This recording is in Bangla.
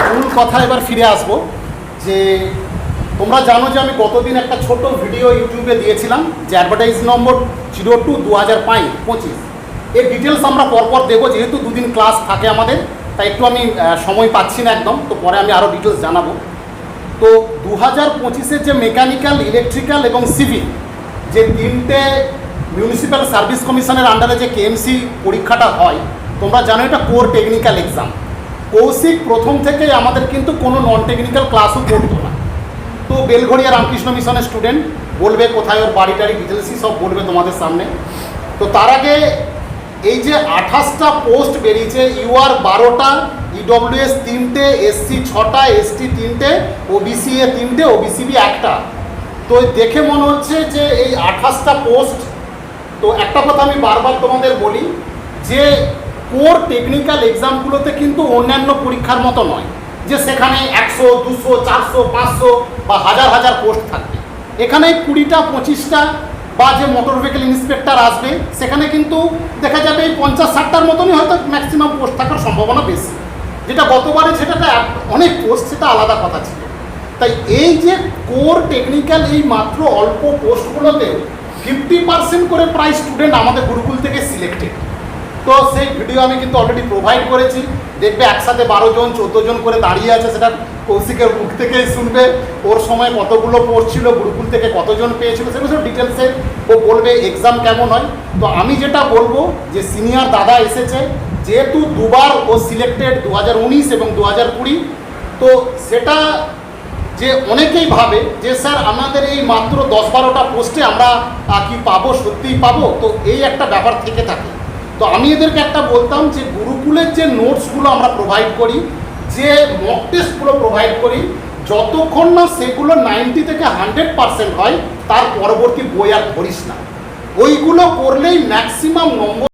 মূল কথা এবার ফিরে আসবো যে তোমরা জানো যে আমি গতদিন একটা ছোট ভিডিও ইউটিউবে দিয়েছিলাম যে অ্যাডভার্টাইজ নম্বর 02/2025 এর ডিটেলস আমরা পরপর দেবো, যেহেতু দুদিন ক্লাস থাকে আমাদের, তাই একটু আমি সময় পাচ্ছি না একদম, তো পরে আমি আরও ডিটেলস জানাবো। তো 2025-এর যে মেকানিক্যাল, ইলেকট্রিক্যাল এবং সিভিল যে তিনটে মিউনিসিপ্যাল সার্ভিস কমিশনের আন্ডারে যে কেএমসি পরীক্ষাটা হয়, তোমরা জানো এটা কোর টেকনিক্যাল এক্সাম। কৌশিক প্রথম থেকেই আমাদের কিন্তু কোনো নন টেকনিক্যাল ক্লাসও করতো না। তো বেলঘড়িয়া রামকৃষ্ণ মিশনের স্টুডেন্ট, বলবে কোথায় ওর বাড়ি টাড়ি ডিটেলসই সব বলবে তোমাদের সামনে। তো তার আগে এই যে 28টা পোস্ট বেরিয়েছে, ইউআর 12টা, ইডব্লিউএস 3টে, এসসি 6টা, এসটি 3টে, ওবিসি এ 3টে, ওবিসিবি 1টা। তো দেখে মনে হচ্ছে যে এই 28টা পোস্ট, তো একটা কথা আমি বারবার তোমাদের বলি যে কোর টেকনিক্যাল এক্সামগুলোতে কিন্তু অন্যান্য পরীক্ষার মতো নয় যে সেখানে 100, 200, 400, 500 বা হাজার হাজার পোস্ট থাকবে। এখানে 20টা 25টা বা যে মোটর ভেহিকেল ইন্সপেক্টর আসবে সেখানে কিন্তু দেখা যাবে এই 50-60টার মতনই হয়তো ম্যাক্সিমাম পোস্ট থাকার সম্ভাবনা বেশি। যেটা গতবারে সেটা অনেক পোস্ট, সেটা আলাদা কথা ছিল। তাই এই যে কোর টেকনিক্যাল এই মাত্র অল্প পোস্টগুলোতে 50% করে প্রায় স্টুডেন্ট আমাদের গুরুকুল থেকে সিলেক্টেড। তো সেই ভিডিও আমি কিন্তু অলরেডি প্রোভাইড করেছি, দেখবে একসাথে 12 জন 14 জন করে দাঁড়িয়ে আছে, সেটা কৌশিকের মুখ থেকেই শুনবে ওর সময় কতগুলো পোস্ট ছিল, গুরুকুল থেকে কতজন পেয়েছিল, সেগুলো সব ডিটেলসে ও বলবে এক্সাম কেমন হয়। তো আমি যেটা বলবো যে সিনিয়র দাদা এসেছে, যেহেতু দুবার ও সিলেক্টেড 2019 এবং 2020, তো সেটা যে অনেকেই ভাবে যে স্যার আমাদের এই মাত্র 10-12টা পোস্টে আমরা কি পাবো, সত্যিই পাবো, তো এই একটা ব্যাপার থেকে থাকে। তো আমি এদেরকে একটা বলতাম যে গুরুকুলের যে নোটসগুলো আমরা প্রোভাইড করি, যে মক টেস্টগুলো প্রোভাইড করি, যতক্ষণ না সেগুলো 90 থেকে 100% হয় তার পরবর্তী বই আর ধরিস না। ওইগুলো করলেই ম্যাক্সিমাম নম্বর